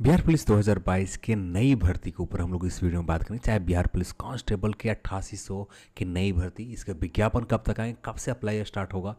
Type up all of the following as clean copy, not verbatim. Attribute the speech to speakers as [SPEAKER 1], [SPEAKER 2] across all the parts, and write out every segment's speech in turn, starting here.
[SPEAKER 1] Bihar police 2022 के नई भर्ती के ऊपर हम लोग इस वीडियो में बात करेंगे। चाहे बिहार पुलिस कांस्टेबल के 8800 की नई भर्ती, इसके विज्ञापन कब तक आएंगे, कब से अप्लाई स्टार्ट होगा,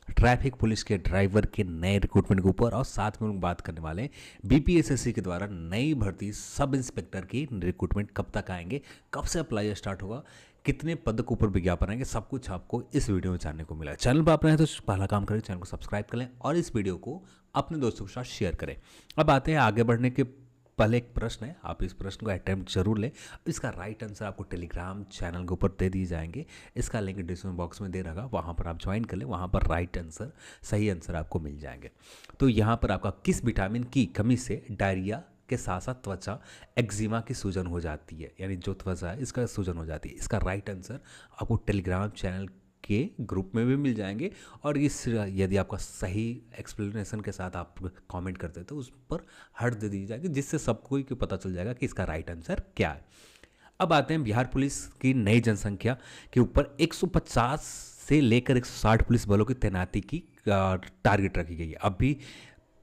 [SPEAKER 1] ट्रैफिक पुलिस के ड्राइवर के नए रिक्रूटमेंट के ऊपर, और साथ में हम लोग बात करने वाले हैं बीपीएसएससी के द्वारा नई भर्ती सब इंस्पेक्टर की रिक्रूटमेंट कब तक आएंगे, कब से अप्लाई स्टार्ट होगा, कितने पद के ऊपर विज्ञापन आएंगे, सब कुछ आपको इस वीडियो में जानने को मिला। चैनल पर आप नए हैं तो पहला काम करें, चैनल को सब्सक्राइब कर लें और इस वीडियो को अपने दोस्तों के साथ शेयर करें। अब आते हैं आगे बढ़ने के पहले एक प्रश्न है, आप इस प्रश्न को अटेम्प्ट जरूर लें। इसका राइट आंसर आपको टेलीग्राम चैनल के ऊपर दे दिए जाएंगे, इसका लिंक डिस्क्रिप्शन बॉक्स में दे रहा, वहाँ पर आप ज्वाइन कर लें, वहाँ पर राइट आंसर सही आंसर आपको मिल जाएंगे। तो यहाँ पर आपका किस विटामिन की कमी से डायरिया के साथ साथ त्वचा एक्जिमा की सूजन हो जाती है, यानी जो त्वचा है इसका सूजन हो जाती है, इसका राइट आंसर आपको टेलीग्राम चैनल के ग्रुप में भी मिल जाएंगे। और इस यदि आपका सही एक्सप्लेनेशन के साथ आप कमेंट करते हैं तो उस पर हट दे दी जाएगी, जिससे सबको ही पता चल जाएगा कि इसका राइट आंसर क्या है। अब आते हैं बिहार पुलिस की नई जनसंख्या के ऊपर 150 से लेकर 160 पुलिस बलों की तैनाती की टारगेट रखी गई है। अभी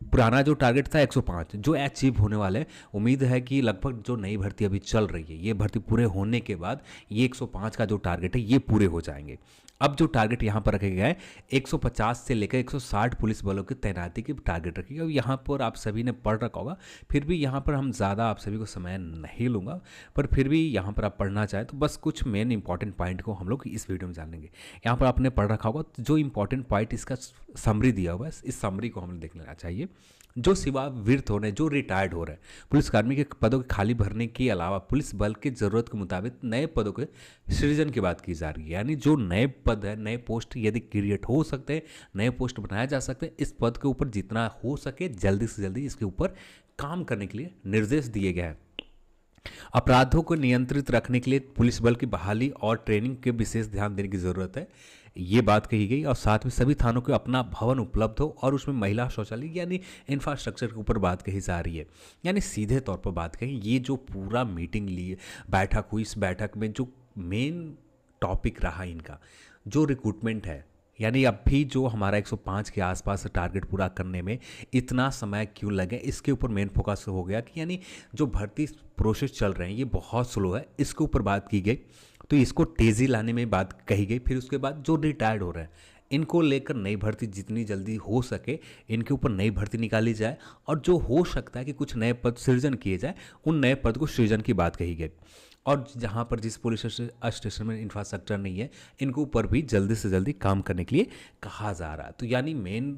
[SPEAKER 1] पुराना जो टारगेट था 105 जो अचीव होने वाले हैं। उम्मीद है कि लगभग जो नई भर्ती अभी चल रही है, ये भर्ती पूरे होने के बाद ये 105 का जो टारगेट है ये पूरे हो जाएंगे। अब जो टारगेट यहाँ पर रखे गए हैं 150 से लेकर 160 पुलिस बलों की तैनाती की टारगेट रखी गई। यहाँ पर आप सभी ने पढ़ रखा होगा, फिर भी यहाँ पर हम ज़्यादा आप सभी को समय नहीं लूँगा, पर फिर भी यहाँ पर आप पढ़ना चाहें तो बस कुछ मेन इंपॉर्टेंट पॉइंट को हम लोग इस वीडियो में जान लेंगे। यहाँ पर आपने पढ़ रखा होगा, तो जो इंपॉर्टेंट पॉइंट इसका समरी दिया हुआ है, इस समरी को हमें देख लेना चाहिए। जो सेवानिवृत्त हो रहे हैं, जो रिटायर्ड हो रहे हैं पुलिसकर्मी के पदों के खाली भरने के अलावा पुलिस बल की जरूरत के मुताबिक नए पदों के सृजन की बात की जा रही है। यानी जो नए पद है, नए पोस्ट यदि क्रिएट हो सकते हैं, नए पोस्ट बनाया जा सकते हैं, इस पद के ऊपर जितना हो सके जल्दी से जल्दी इसके ऊपर काम करने के लिए निर्देश दिए गए हैं। अपराधों को नियंत्रित रखने के लिए पुलिस बल की बहाली और ट्रेनिंग के विशेष ध्यान देने की जरूरत है, ये बात कही गई। और साथ में सभी थानों को अपना भवन उपलब्ध हो और उसमें महिला शौचालय यानी इंफ्रास्ट्रक्चर के ऊपर बात कही जा रही है। यानी सीधे तौर पर बात कही, ये जो पूरा मीटिंग लिए बैठक हुई, इस बैठक में जो मेन टॉपिक रहा इनका जो रिक्रूटमेंट है, यानी अभी जो हमारा 105 के आसपास टारगेट पूरा करने में इतना समय क्यों लगे, इसके ऊपर मेन फोकस हो गया कि यानी जो भर्ती प्रोसेस चल रहे हैं ये बहुत स्लो है, इसके ऊपर बात की गई। तो इसको तेज़ी लाने में बात कही गई। फिर उसके बाद जो रिटायर्ड हो रहे हैं इनको लेकर नई भर्ती जितनी जल्दी हो सके इनके ऊपर नई भर्ती निकाली जाए, और जो हो सकता है कि कुछ नए पद सृजन किए जाए, उन नए पद को सृजन की बात कही गई। और जहाँ पर जिस पुलिस स्टेशन में इंफ्रास्ट्रक्चर नहीं है, इनको ऊपर भी जल्दी से जल्दी काम करने के लिए कहा जा रहा है। तो यानी मेन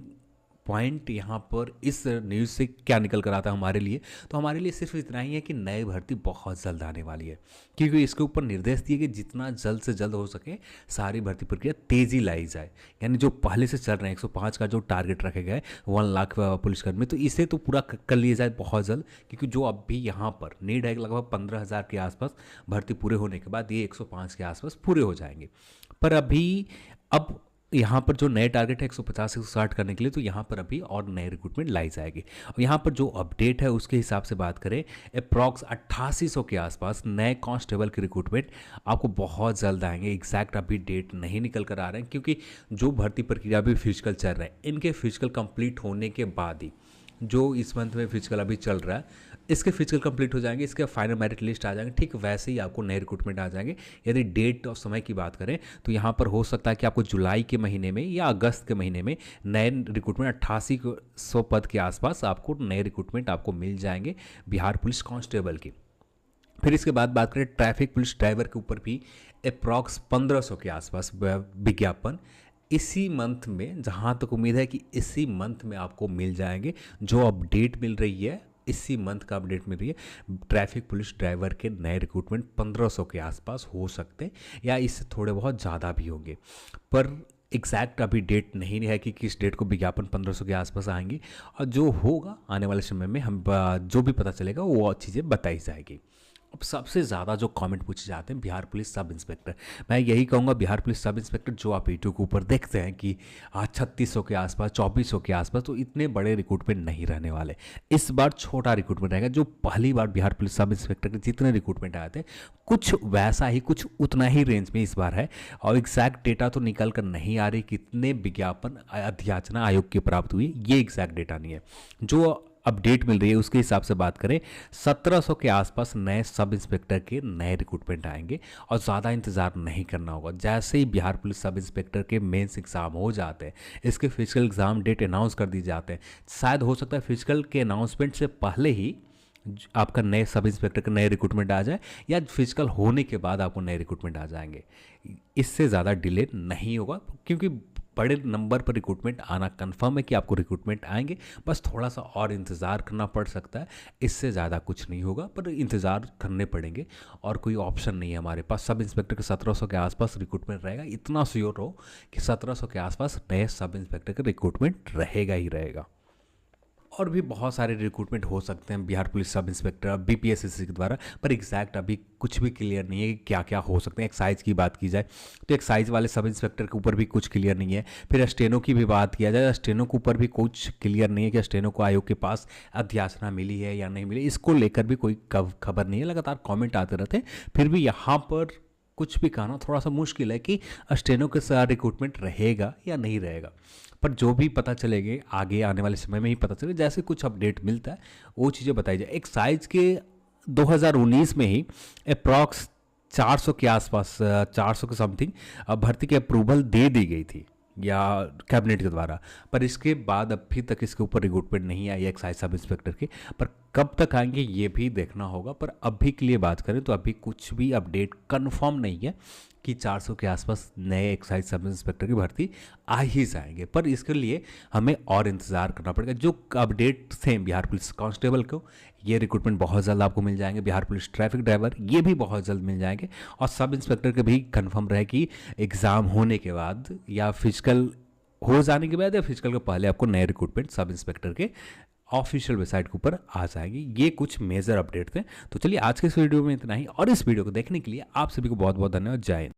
[SPEAKER 1] पॉइंट यहाँ पर इस न्यूज़ से क्या निकल कर आता है हमारे लिए, तो हमारे लिए सिर्फ इतना ही है कि नई भर्ती बहुत जल्द आने वाली है, क्योंकि इसके ऊपर निर्देश दिए कि जितना जल्द से जल्द हो सके सारी भर्ती प्रक्रिया तेज़ी लाई जाए। यानी जो पहले से चल रहे हैं 105 का जो टारगेट रखे गए 1 लाख पुलिसकर्मी, तो इसे तो पूरा कर लिया जाए बहुत जल्द, क्योंकि जो अब भी यहाँ पर नीड है लगभग 15,000 के आसपास भर्ती पूरे होने के बाद ये 105 के आसपास पूरे हो जाएंगे। पर अभी अब यहाँ पर जो नए टारगेट है 150 से 160 करने के लिए, तो यहाँ पर अभी और नए रिक्रूटमेंट लाई जाएगी। और यहाँ पर जो अपडेट है उसके हिसाब से बात करें, अप्रॉक्स 8800 के आसपास नए कांस्टेबल की रिक्रूटमेंट आपको बहुत जल्द आएंगे। एग्जैक्ट अभी डेट नहीं निकल कर आ रहे हैं, क्योंकि जो भर्ती प्रक्रिया भी फिजिकल चल रहा है, इनके फिजिकल कंप्लीट होने के बाद ही जो इस मंथ में फिजिकल अभी चल रहा है, इसके फिजिकल कंप्लीट हो जाएंगे, इसके फाइनल मेरिट लिस्ट आ जाएंगे, ठीक वैसे ही आपको नए रिक्रूटमेंट आ जाएंगे। यदि डेट और समय की बात करें तो यहाँ पर हो सकता है कि आपको जुलाई के महीने में या अगस्त के महीने में नए रिक्रूटमेंट 8800 पद के आसपास आपको नए रिक्रूटमेंट आपको मिल जाएंगे बिहार पुलिस कांस्टेबल की। फिर इसके बाद बात करें ट्रैफिक पुलिस ड्राइवर के ऊपर भी अप्रॉक्स 1500 के आसपास विज्ञापन इसी मंथ में, जहाँ तक उम्मीद है कि इसी मंथ में आपको मिल जाएंगे। जो अपडेट मिल रही है इसी मंथ का अपडेट मिल रही है, ट्रैफिक पुलिस ड्राइवर के नए रिक्रूटमेंट 1500 के आसपास हो सकते हैं या इससे थोड़े बहुत ज़्यादा भी होंगे, पर एग्जैक्ट अभी डेट नहीं है कि किस डेट को विज्ञापन 1500 के आसपास आएंगे। और जो होगा आने वाले समय में हम जो भी पता चलेगा वो चीज़ें बताई जाएगी। अब सबसे ज़्यादा जो कमेंट पूछे जाते हैं बिहार पुलिस सब इंस्पेक्टर, मैं यही कहूँगा बिहार पुलिस सब इंस्पेक्टर जो आप यूट्यूब के ऊपर देखते हैं कि 3600 के आसपास 2400 के आसपास, तो इतने बड़े रिक्रूटमेंट नहीं रहने वाले। इस बार छोटा रिक्रूटमेंट रहेगा। जो पहली बार बिहार पुलिस सब इंस्पेक्टर के जितने रिक्रूटमेंट आए थे कुछ वैसा ही, कुछ उतना ही रेंज में इस बार है। और एग्जैक्ट डेटा तो निकल कर नहीं आ रही कितने विज्ञापन अध्याचना आयोग की प्राप्त हुई, ये एग्जैक्ट डेटा नहीं है। जो अपडेट मिल रही है उसके हिसाब से बात करें 1700 के आसपास नए सब इंस्पेक्टर के नए रिक्रूटमेंट आएंगे और ज़्यादा इंतज़ार नहीं करना होगा। जैसे ही बिहार पुलिस सब इंस्पेक्टर के मेंस एग्ज़ाम हो जाते हैं, इसके फिजिकल एग्ज़ाम डेट अनाउंस कर दी जाते हैं, शायद हो सकता है फिजिकल के अनाउंसमेंट से पहले ही आपका नए सब इंस्पेक्टर का नए रिक्रूटमेंट आ जाए या फिजिकल होने के बाद आपको नए रिक्रूटमेंट आ जाएंगे। इससे ज़्यादा डिले नहीं होगा क्योंकि बड़े नंबर पर रिक्रूटमेंट आना कंफर्म है कि आपको रिक्रूटमेंट आएंगे, बस थोड़ा सा और इंतज़ार करना पड़ सकता है। इससे ज़्यादा कुछ नहीं होगा, पर इंतज़ार करने पड़ेंगे और कोई ऑप्शन नहीं है हमारे पास। सब इंस्पेक्टर के 1700 के आसपास रिक्रूटमेंट रहेगा, इतना श्योर हो कि 1700 के आसपास नए सब इंस्पेक्टर का रिक्रूटमेंट रहेगा ही रहेगा। और भी बहुत सारे रिक्रूटमेंट हो सकते हैं Bihar police sub inspector BPSC के द्वारा, पर एग्जैक्ट अभी कुछ भी क्लियर नहीं है कि क्या क्या हो सकते हैं। एक्साइज की बात की जाए तो एक्साइज वाले सब इंस्पेक्टर के ऊपर भी कुछ क्लियर नहीं है। फिर स्टेनो की भी बात किया जाए, स्टेनो के ऊपर भी कुछ क्लियर नहीं है कि स्टेनो को आयोग के पास अध्यासना मिली है या नहीं मिली, इसको लेकर भी कोई खबर नहीं है। लगातार कॉमेंट आते रहते हैं, फिर भी यहाँ पर कुछ भी कहना थोड़ा सा मुश्किल है कि स्टेनो के साथ रिक्रूटमेंट रहेगा या नहीं रहेगा। पर जो भी पता चलेंगे आगे आने वाले समय में ही पता चलेगा, जैसे कुछ अपडेट मिलता है वो चीज़ें बताई जाए। एक्साइज के 2019 में ही अप्रॉक्स 400 के आसपास 400 के समथिंग भर्ती की अप्रूवल दे दी गई थी या कैबिनेट के द्वारा, पर इसके बाद अभी तक इसके ऊपर रिक्रूटमेंट नहीं आई एक्साइज सब इंस्पेक्टर के। पर कब तक आएंगे ये भी देखना होगा। पर अभी के लिए बात करें तो अभी कुछ भी अपडेट कंफर्म नहीं है कि 400 के आसपास नए एक्साइज सब इंस्पेक्टर की भर्ती आ ही जाएंगे। पर इसके लिए हमें और इंतज़ार करना पड़ेगा। जो अपडेट थे बिहार पुलिस कांस्टेबल को, ये रिक्रूटमेंट बहुत जल्द आपको मिल जाएंगे। बिहार पुलिस ट्रैफिक ड्राइवर ये भी बहुत जल्द मिल जाएंगे। और सब इंस्पेक्टर के भी कंफर्म रहे कि एग्ज़ाम होने के बाद या फिजिकल हो जाने के बाद या फिजिकल के पहले आपको नए रिक्रूटमेंट सब इंस्पेक्टर के ऑफिशियल वेबसाइट के ऊपर आ जाएगी। ये कुछ मेजर अपडेट थे। तो चलिए आज के इस वीडियो में इतना ही, और इस वीडियो को देखने के लिए आप सभी को बहुत बहुत धन्यवाद। जय हिंद।